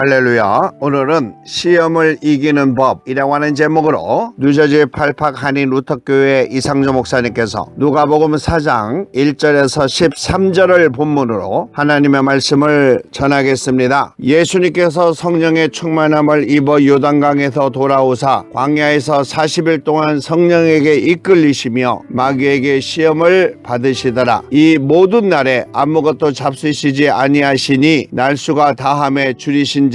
할렐루야. 오늘은 시험을 이기는 법이라고 하는 제목으로 뉴저지 팔팍 한인 루터교회 이상조 목사님께서 누가복음 4장 1절에서 13절을 본문으로 하나님의 말씀을 전하겠습니다. 예수님께서 성령의 충만함을 입어 요단강에서 돌아오사 광야에서 40일 동안 성령에게 이끌리시며 마귀에게 시험을 받으시더라. 이 모든 날에 아무것도 잡수시지 아니하시니 날수가 다함에 줄이신지라.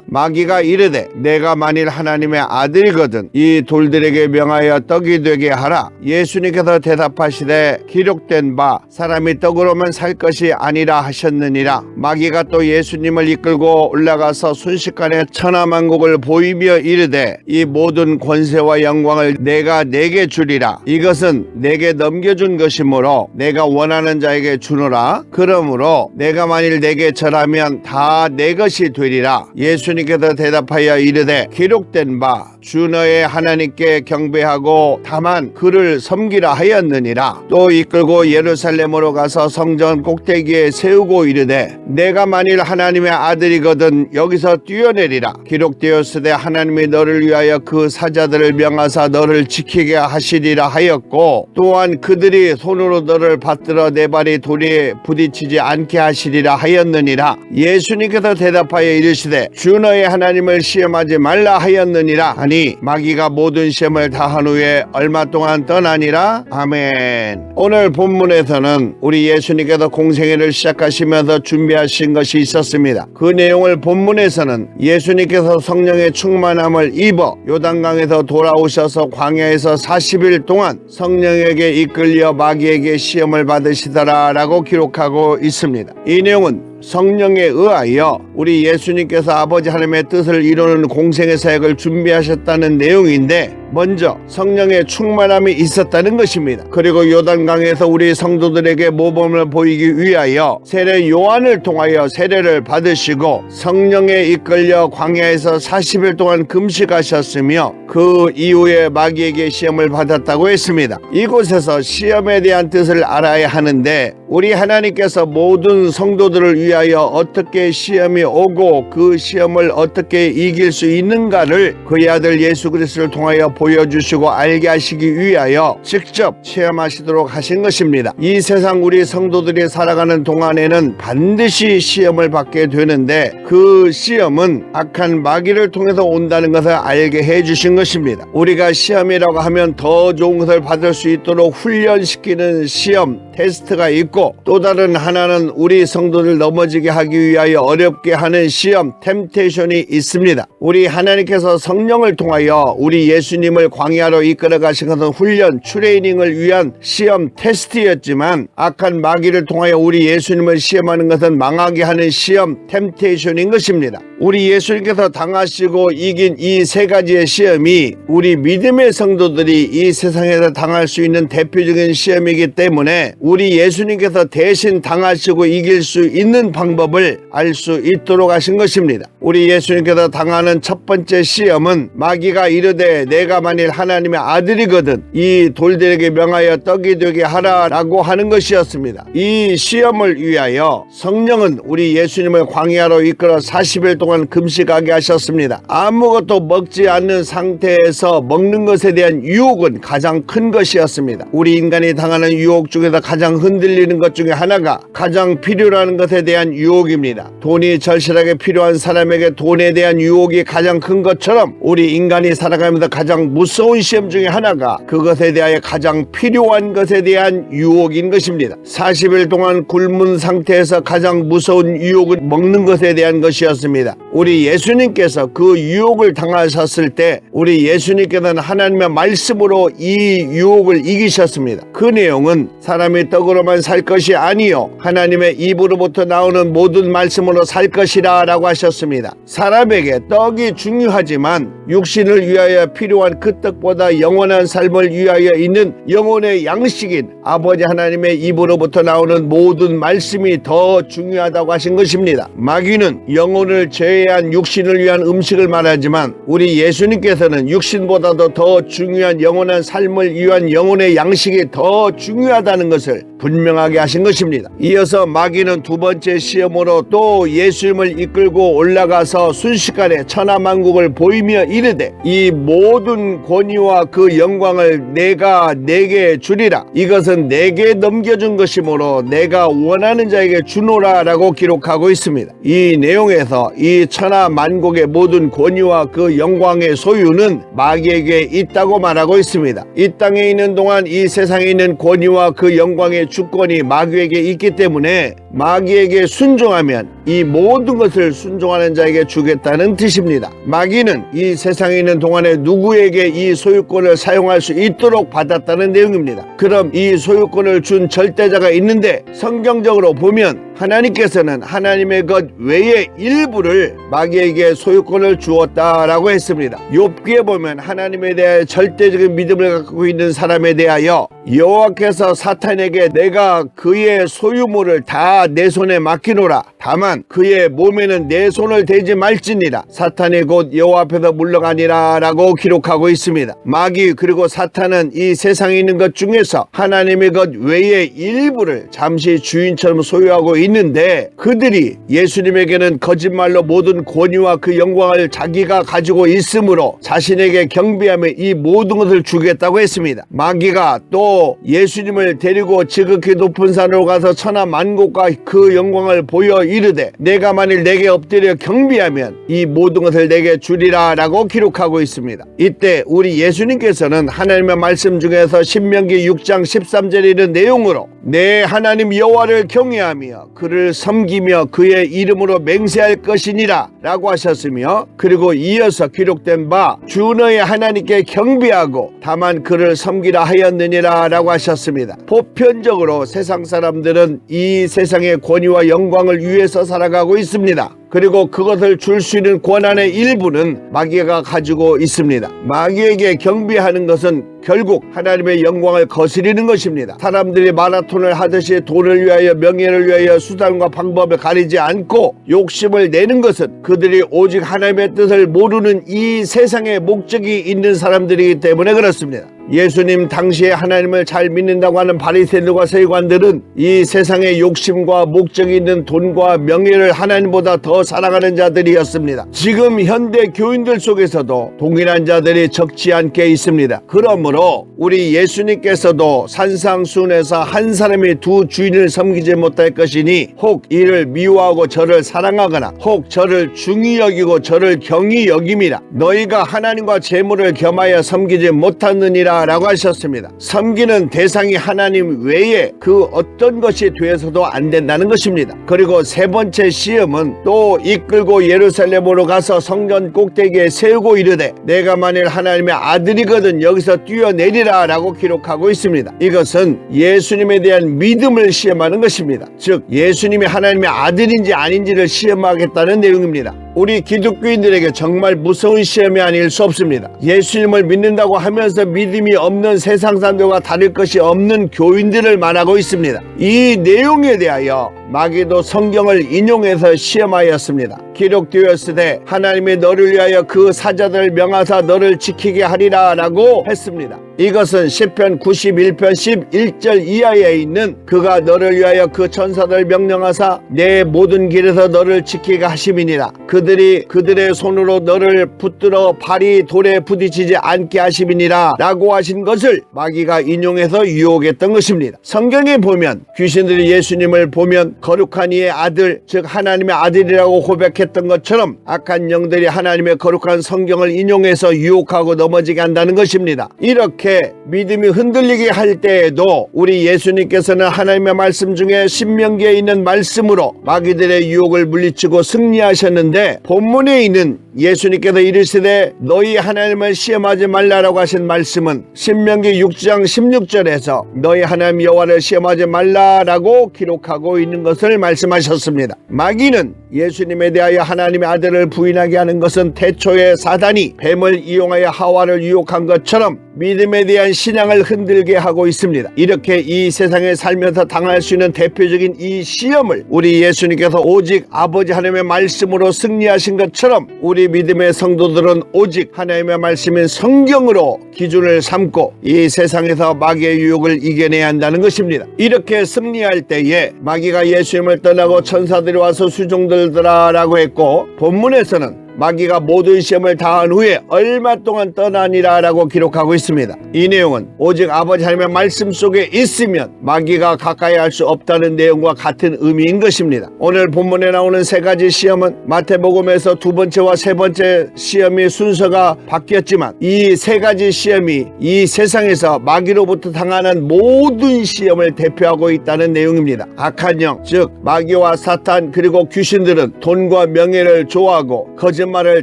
마귀가 이르되 내가 만일 하나님의 아들이거든 이 돌들에게 명하여 떡이 되게 하라. 예수님께서 대답하시되 기록된 바 사람이 떡으로만 살 것이 아니라 하셨느니라. 마귀가 또 예수님을 이끌고 올라가서 순식간에 천하만국을 보이며 이르되 이 모든 권세와 영광을 내가 네게 주리라. 이것은 내게 넘겨준 것이므로 내가 원하는 자에게 주노라. 그러므로 내가 만일 내게 절하면 다 내 것이 되리라. 예수님께서 대답하여 이르되 기록된 바 주 너의 하나님께 경배하고 다만 그를 섬기라 하였느니라. 또 이끌고 예루살렘으로 가서 성전 꼭대기에 세우고 이르되 내가 만일 하나님의 아들이거든 여기서 뛰어내리라. 기록되었으되 하나님이 너를 위하여 그 사자들을 명하사 너를 지키게 하시리라 하였고 또한 그들이 손으로 너를 받들어 내 발이 돌에 부딪히지 않게 하시리라 하였느니라. 예수님께서 대답하여 이르시되 주 너의 하나님을 시험하지 말라 하였느니라 하니 마귀가 모든 시험을 다한 후에 얼마 동안 떠나니라. 아멘. 오늘 본문에서는 우리 예수님께서 공생애를 시작하시면서 준비하신 것이 있었습니다. 그 내용을 본문에서는 예수님께서 성령의 충만함을 입어 요단강에서 돌아오셔서 광야에서 40일 동안 성령에게 이끌려 마귀에게 시험을 받으시더라 라고 기록하고 있습니다. 이 내용은 성령에 의하여 우리 예수님께서 아버지 하나님의 뜻을 이루는 공생의 사역을 준비하셨다는 내용인데 먼저 성령의 충만함이 있었다는 것입니다. 그리고 요단강에서 우리 성도들에게 모범을 보이기 위하여 세례 요한을 통하여 세례를 받으시고 성령에 이끌려 광야에서 40일 동안 금식하셨으며 그 이후에 마귀에게 시험을 받았다고 했습니다. 이곳에서 시험에 대한 뜻을 알아야 하는데 우리 하나님께서 모든 성도들을 위하여 어떻게 시험이 오고 그 시험을 어떻게 이길 수 있는가를 그의 아들 예수 그리스도를 통하여 보여주시고 알게 하시기 위하여 직접 체험하시도록 하신 것입니다. 이 세상 우리 성도들이 살아가는 동안에는 반드시 시험을 받게 되는데 그 시험은 악한 마귀를 통해서 온다는 것을 알게 해주신 것입니다. 우리가 시험이라고 하면 더 좋은 것을 받을 수 있도록 훈련시키는 시험, 테스트가 있고 또 다른 하나는 우리 성도를 넘어지게 하기 위하여 어렵게 하는 시험, 템테이션이 있습니다. 우리 하나님께서 성령을 통하여 우리 예수님을 광야로 이끌어 가신 것은 훈련, 트레이닝을 위한 시험, 테스트였지만 악한 마귀를 통하여 우리 예수님을 시험하는 것은 망하게 하는 시험, 템테이션인 것입니다. 우리 예수님께서 당하시고 이긴 이 세 가지의 시험이 우리 믿음의 성도들이 이 세상에서 당할 수 있는 대표적인 시험이기 때문에 우리 예수님께서 대신 당하시고 이길 수 있는 방법을 알 수 있도록 하신 것입니다. 우리 예수님께서 당하는 첫 번째 시험은 마귀가 이르되 내가 만일 하나님의 아들이거든 이 돌들에게 명하여 떡이 되게 하라 라고 하는 것이었습니다. 이 시험을 위하여 성령은 우리 예수님을 광야로 이끌어 40일 동안 금식하게 하셨습니다. 아무것도 먹지 않는 상태에서 먹는 것에 대한 유혹은 가장 큰 것이었습니다. 우리 인간이 당하는 유혹 중에서 가장 흔들리는 것 중에 하나가 가장 필요한 것에 대한 유혹입니다. 돈이 절실하게 필요한 사람에게 돈에 대한 유혹이 가장 큰 것처럼 우리 인간이 살아가면서 가장 무서운 시험 중에 하나가 그것에 대하여 가장 필요한 것에 대한 유혹인 것입니다. 40일 동안 굶은 상태에서 가장 무서운 유혹은 먹는 것에 대한 것이었습니다. 우리 예수님께서 그 유혹을 당하셨을 때 우리 예수님께서는 하나님의 말씀으로 이 유혹을 이기셨습니다. 그 내용은 사람이 떡으로만 살 것이 아니요 하나님의 입으로부터 나오는 모든 말씀으로 살 것이라 라고 하셨습니다. 사람에게 떡이 중요하지만 육신을 위하여 필요한 그 떡보다 영원한 삶을 위하여 있는 영혼의 양식인 아버지 하나님의 입으로부터 나오는 모든 말씀이 더 중요하다고 하신 것입니다. 마귀는 영혼을 제외한 육신을 위한 음식을 말하지만 우리 예수님께서는 육신보다도 더 중요한 영원한 삶을 위한 영혼의 양식이 더 중요하다는 것을 분명하게 하신 것입니다. 이어서 마귀는 두 번째 시험으로 또 예수님을 이끌고 올라가서 순식간에 천하만국을 보이며 이르되 이 모든 권위와 그 영광을 내가 내게 주리라. 이것은 내게 넘겨준 것이므로 내가 원하는 자에게 주노라 라고 기록하고 있습니다. 이 내용에서 이 천하만국의 모든 권위와 그 영광의 소유는 마귀에게 있다고 말하고 있습니다. 이 땅에 있는 동안 이 세상에 있는 권위와 그 영광의 주권이 마귀에게 있기 때문에 마귀에게 순종하면 이 모든 것을 순종하는 자에게 주겠다는 뜻입니다. 마귀는 이 세상에 있는 동안에 누구에게 이 소유권을 사용할 수 있도록 받았다는 내용입니다. 그럼 이 소유권을 준 절대자가 있는데 성경적으로 보면 하나님께서는 하나님의 것 외의 일부를 마귀에게 소유권을 주었다라고 했습니다. 욥기에 보면 하나님에 대해 절대적인 믿음을 갖고 있는 사람에 대하여 여호와께서 사탄에게 내가 그의 소유물을 다 내 손에 맡기노라. 다만 그의 몸에는 내 손을 대지 말지니라. 사탄이 곧 여호와 앞에서 물러가니라 라고 기록하고 있습니다. 마귀 그리고 사탄은 이 세상에 있는 것 중에서 하나님의 것 외의 일부를 잠시 주인처럼 소유하고 있는데 그들이 예수님에게는 거짓말로 모든 권위와 그 영광을 자기가 가지고 있으므로 자신에게 경배하며 이 모든 것을 주겠다고 했습니다. 마귀가 또 예수님을 데리고 지극히 높은 산으로 가서 천하만국과 그 영광을 보여 이르되 내가 만일 내게 엎드려 경배하면 이 모든 것을 내게 주리라 라고 기록하고 있습니다. 이때 우리 예수님께서는 하나님의 말씀 중에서 신명기 6장 13절에 이른 내용으로 내 하나님 여호와를 경외하며 그를 섬기며 그의 이름으로 맹세할 것이니라 라고 하셨으며 그리고 이어서 기록된 바 주 너의 하나님께 경배하고 다만 그를 섬기라 하였느니라 라고 하셨습니다. 보편적으로 세상 사람들은 이 세상의 권위와 영광을 위해서 살아가고 있습니다. 그리고 그것을 줄 수 있는 권한의 일부는 마귀가 가지고 있습니다. 마귀에게 경배하는 것은 결국 하나님의 영광을 거스리는 것입니다. 사람들이 마라톤을 하듯이 돈을 위하여 명예를 위하여 수단과 방법을 가리지 않고 욕심을 내는 것은 그들이 오직 하나님의 뜻을 모르는 이 세상에 목적이 있는 사람들이기 때문에 그렇습니다. 예수님 당시에 하나님을 잘 믿는다고 하는 바리새인들과 세관들은 이 세상의 욕심과 목적이 있는 돈과 명예를 하나님보다 더 사랑하는 자들이었습니다. 지금 현대 교인들 속에서도 동일한 자들이 적지 않게 있습니다. 그러므로 우리 예수님께서도 산상수훈에서 한 사람이 두 주인을 섬기지 못할 것이니 혹 이를 미워하고 저를 사랑하거나 혹 저를 중히 여기고 저를 경히 여김이라. 너희가 하나님과 재물을 겸하여 섬기지 못하느니라 라고 하셨습니다. 섬기는 대상이 하나님 외에 그 어떤 것이 되어서도 안 된다는 것입니다. 그리고 세 번째 시험은 또 이끌고 예루살렘으로 가서 성전 꼭대기에 세우고 이르되 내가 만일 하나님의 아들이거든 여기서 뛰어내리라 라고 기록하고 있습니다. 이것은 예수님에 대한 믿음을 시험하는 것입니다. 즉 예수님이 하나님의 아들인지 아닌지를 시험하겠다는 내용입니다. 우리 기독교인들에게 정말 무서운 시험이 아닐 수 없습니다. 예수님을 믿는다고 하면서 믿음이 없는 세상 사람들과 다를 것이 없는 교인들을 말하고 있습니다. 이 내용에 대하여 마귀도 성경을 인용해서 시험하였습니다. 기록되었으되 하나님이 너를 위하여 그 사자들을 명하사 너를 지키게 하리라 라고 했습니다. 이것은 시편 91편 11절 이하에 있는 그가 너를 위하여 그 천사들을 명령하사 내 모든 길에서 너를 지키게 하심이니라. 그들이 그들의 손으로 너를 붙들어 발이 돌에 부딪히지 않게 하심이니라 라고 하신 것을 마귀가 인용해서 유혹했던 것입니다. 성경에 보면 귀신들이 예수님을 보면 거룩한 이의 아들 즉 하나님의 아들이라고 고백했던 것처럼 악한 영들이 하나님의 거룩한 성경을 인용해서 유혹하고 넘어지게 한다는 것입니다. 이렇게 믿음이 흔들리게 할 때에도 우리 예수님께서는 하나님의 말씀 중에 신명기에 있는 말씀으로 마귀들의 유혹을 물리치고 승리하셨는데 본문에 있는 예수님께서 이르시되 너희 하나님을 시험하지 말라라고 하신 말씀은 신명기 6장 16절에서 너희 하나님 여호와를 시험하지 말라라고 기록하고 있는 것을 말씀하셨습니다. 마귀는 예수님에 대하여 하나님의 아들을 부인하게 하는 것은 태초에 사단이 뱀을 이용하여 하와를 유혹한 것처럼 믿음에 대한 신앙을 흔들게 하고 있습니다. 이렇게 이 세상에 살면서 당할 수 있는 대표적인 이 시험을 우리 예수님께서 오직 아버지 하나님의 말씀으로 승리하신 것처럼 우리 우리 믿음의 성도들은 오직 하나님의 말씀인 성경으로 기준을 삼고 이 세상에서 마귀의 유혹을 이겨내야 한다는 것입니다. 이렇게 승리할 때에 마귀가 예수님을 떠나고 천사들이 와서 수종들더라라고 했고, 본문에서는 마귀가 모든 시험을 다한 후에 얼마 동안 떠나니라 라고 기록하고 있습니다. 이 내용은 오직 아버지 하나님의 말씀 속에 있으면 마귀가 가까이 할 수 없다는 내용과 같은 의미인 것입니다. 오늘 본문에 나오는 세 가지 시험은 마태복음에서 두 번째와 세 번째 시험의 순서가 바뀌었지만 이 세 가지 시험이 이 세상에서 마귀로부터 당하는 모든 시험을 대표하고 있다는 내용입니다. 악한 영, 즉 마귀와 사탄 그리고 귀신들은 돈과 명예를 좋아하고 거짓말을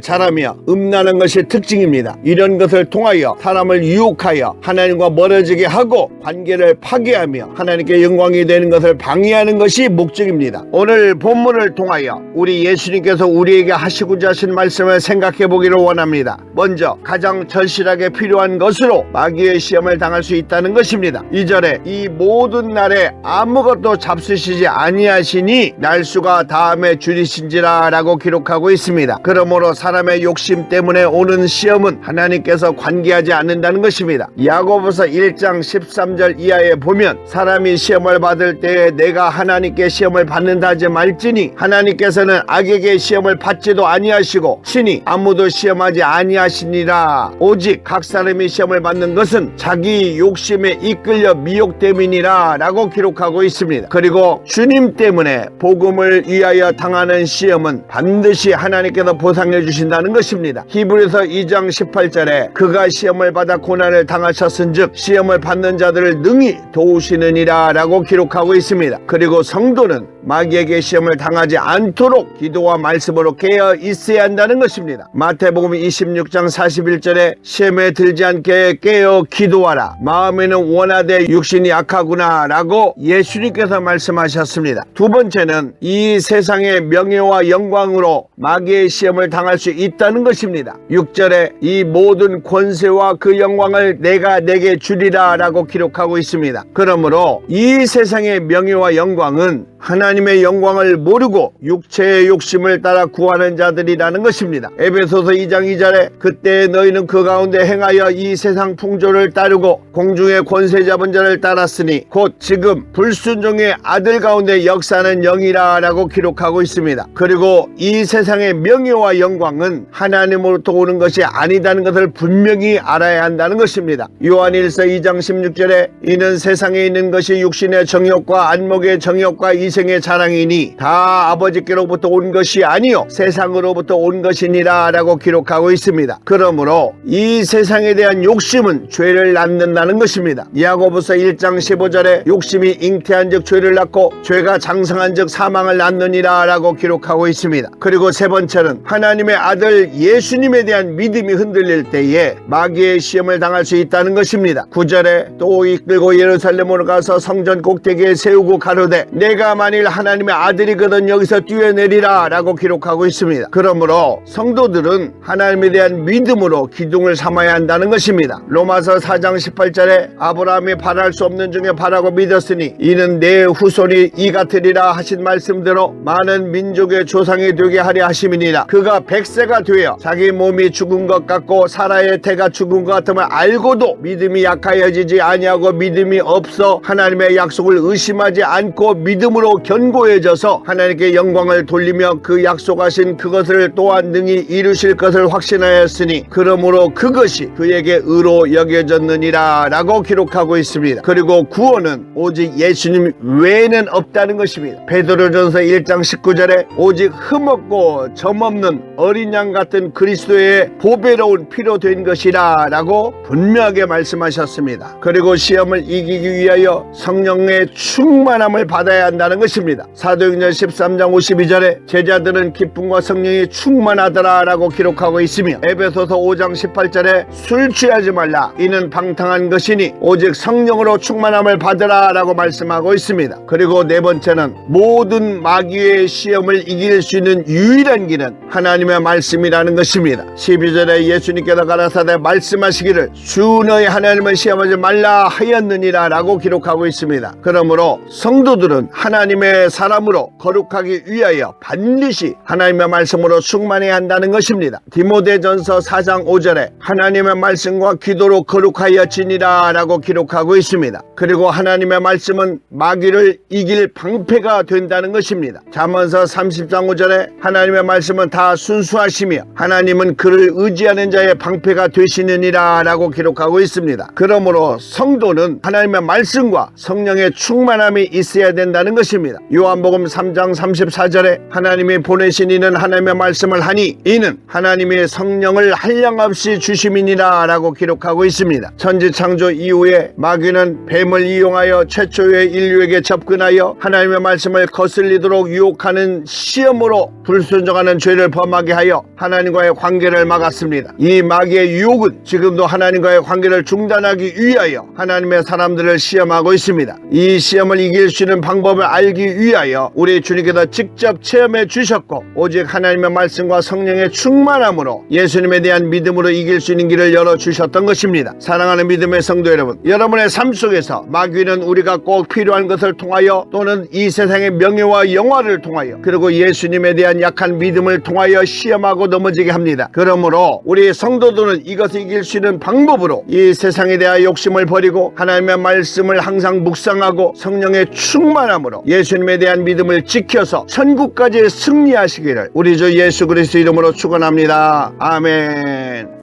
잘하며 음란한 것이 특징입니다. 이런 것을 통하여 사람을 유혹하여 하나님과 멀어지게 하고 관계를 파괴하며 하나님께 영광이 되는 것을 방해하는 것이 목적입니다. 오늘 본문을 통하여 우리 예수님께서 우리에게 하시고자 하신 말씀을 생각해 보기를 원합니다. 먼저 가장 절실하게 필요한 것으로 마귀의 시험을 당할 수 있다는 것입니다. 2절에 이 모든 날에 아무것도 잡수시지 아니하시니 날수가 다음에 줄이신지라 라고 기록하고 있습니다. 그러므로 사람의 욕심 때문에 오는 시험은 하나님께서 관계하지 않는다는 것입니다. 야고보서 1장 13절 이하에 보면 사람이 시험을 받을 때에 내가 하나님께 시험을 받는다 하지 말지니 하나님께서는 악에게 시험을 받지도 아니하시고 친히 아무도 시험하지 아니하시니라. 오직 각 사람이 시험을 받는 것은 자기 욕심에 이끌려 미혹됨이니라 라고 기록하고 있습니다. 그리고 주님 때문에 복음을 위하여 당하는 시험은 반드시 하나님께서 보상해 주신다는 것입니다. 히브리서 2장 18절에 그가 시험을 받아 고난을 당하셨은즉 시험을 받는 자들을 능히 도우시느니라 라고 기록하고 있습니다. 그리고 성도는 마귀에게 시험을 당하지 않도록 기도와 말씀으로 깨어 있어야 한다는 것입니다. 마태복음 26장 41절에 시험에 들지 않게 깨어 기도하라. 마음에는 원하되 육신이 약하구나 라고 예수님께서 말씀하셨습니다. 두 번째는 이 세상의 명예와 영광으로 마귀의 시험을 당할 수 있다는 것입니다. 6절에 이 모든 권세와 그 영광을 내가 내게 주리라 라고 기록하고 있습니다. 그러므로 이 세상의 명예와 영광은 하나님의 영광을 모르고 육체의 욕심을 따라 구하는 자들이라는 것입니다. 에베소서 2장 2절에 그때 너희는 그 가운데 행하여 이 세상 풍조를 따르고 공중의 권세 잡은 자를 따랐으니 곧 지금 불순종의 아들 가운데 역사하는 영이라 라고 기록하고 있습니다. 그리고 이 세상의 명예와 영광은 하나님으로부터 오는 것이 아니다는 것을 분명히 알아야 한다는 것입니다. 요한일서 2장 16절에 이는 세상에 있는 것이 육신의 정욕과 안목의 정욕과 이생의 자랑이니 다 아버지께로부터 온 것이 아니요 세상으로부터 온 것이니라 라고 기록하고 있습니다. 그러므로 이 세상에 대한 욕심은 죄를 낳는다는 것입니다. 야고보서 1장 15절에 욕심이 잉태한 즉 죄를 낳고 죄가 장성한 즉 사망을 낳느니라 라고 기록하고 있습니다. 그리고 세 번째는 하나님의 아들 예수님에 대한 믿음이 흔들릴 때에 마귀의 시험을 당할 수 있다는 것입니다. 9절에 또 이끌고 예루살렘으로 가서 성전 꼭대기에 세우고 가로되 내가 만일 하나님의 아들이거든 여기서 뛰어내리라 라고 기록하고 있습니다. 그러므로 성도들은 하나님에 대한 믿음으로 기둥을 삼아야 한다는 것입니다. 로마서 4장 18절에 아브라함이 바랄 수 없는 중에 바라고 믿었으니 이는 내 후손이 이 같으리라 하신 말씀대로 많은 민족의 조상이 되게 하려 하심이니라. 그가 100세가 되어 자기 몸이 죽은 것 같고 사라의 태가 죽은 것 같음을 알고도 믿음이 약하여지지 아니하고 믿음이 없어 하나님의 약속을 의심하지 않고 믿음으로 견고해져서 하나님께 영광을 돌리며 그 약속하신 그것을 또한 능히 이루실 것을 확신하였으니 그러므로 그것이 그에게 의로 여겨졌느니라 라고 기록하고 있습니다. 그리고 구원은 오직 예수님 외에는 없다는 것입니다. 베드로전서 1장 19절에 오직 흠없고 점없는 어린 양 같은 그리스도의 보배로운 피로 된 것이라 라고 분명하게 말씀하셨습니다. 그리고 시험을 이기기 위하여 성령의 충만함을 받아야 한다는 것입니다. 사도행전 13장 52절에 제자들은 기쁨과 성령이 충만하더라 라고 기록하고 있으며 에베소서 5장 18절에 술 취하지 말라 이는 방탕한 것이니 오직 성령으로 충만함을 받으라 라고 말씀하고 있습니다. 그리고 네 번째는 모든 마귀의 시험을 이길 수 있는 유일한 길은 하나님의 말씀이라는 것입니다. 12절에 예수님께서 가라사대 말씀하시기를 주 너희 하나님을 시험하지 말라 하였느니라 라고 기록하고 있습니다. 그러므로 성도들은 하나님 하나님의 사람으로 거룩하기 위하여 반드시 하나님의 말씀으로 충만해야 한다는 것입니다. 디모데전서 4장 5절에 하나님의 말씀과 기도로 거룩하여 지니라 라고 기록하고 있습니다. 그리고 하나님의 말씀은 마귀를 이길 방패가 된다는 것입니다. 잠언서 30장 5절에 하나님의 말씀은 다 순수하시며 하나님은 그를 의지하는 자의 방패가 되시느니라 라고 기록하고 있습니다. 그러므로 성도는 하나님의 말씀과 성령의 충만함이 있어야 된다는 것입니다. 요한복음 3장 34절에 하나님이 보내신 이는 하나님의 말씀을 하니 이는 하나님의 성령을 한량없이 주심이니라 라고 기록하고 있습니다. 천지창조 이후에 마귀는 뱀을 이용하여 최초의 인류에게 접근하여 하나님의 말씀을 거슬리도록 유혹하는 시험으로 불순종하는 죄를 범하게 하여 하나님과의 관계를 막았습니다. 이 마귀의 유혹은 지금도 하나님과의 관계를 중단하기 위하여 하나님의 사람들을 시험하고 있습니다. 이 시험을 이길 수 있는 방법을 알기 위하여 우리 주님께서 직접 체험해 주셨고 오직 하나님의 말씀과 성령의 충만함으로 예수님에 대한 믿음으로 이길 수 있는 길을 열어주셨던 것입니다. 사랑하는 믿음의 성도 여러분, 여러분의 삶 속에서 마귀는 우리가 꼭 필요한 것을 통하여 또는 이 세상의 명예와 영화를 통하여 그리고 예수님에 대한 약한 믿음을 통하여 시험하고 넘어지게 합니다. 그러므로 우리 성도들은 이것을 이길 수 있는 방법으로 이 세상에 대한 욕심을 버리고 하나님의 말씀을 항상 묵상하고 성령의 충만함으로 예수님에 대한 믿음을 지켜서 천국까지 승리하시기를 우리 주 예수 그리스도 이름으로 축원합니다. 아멘.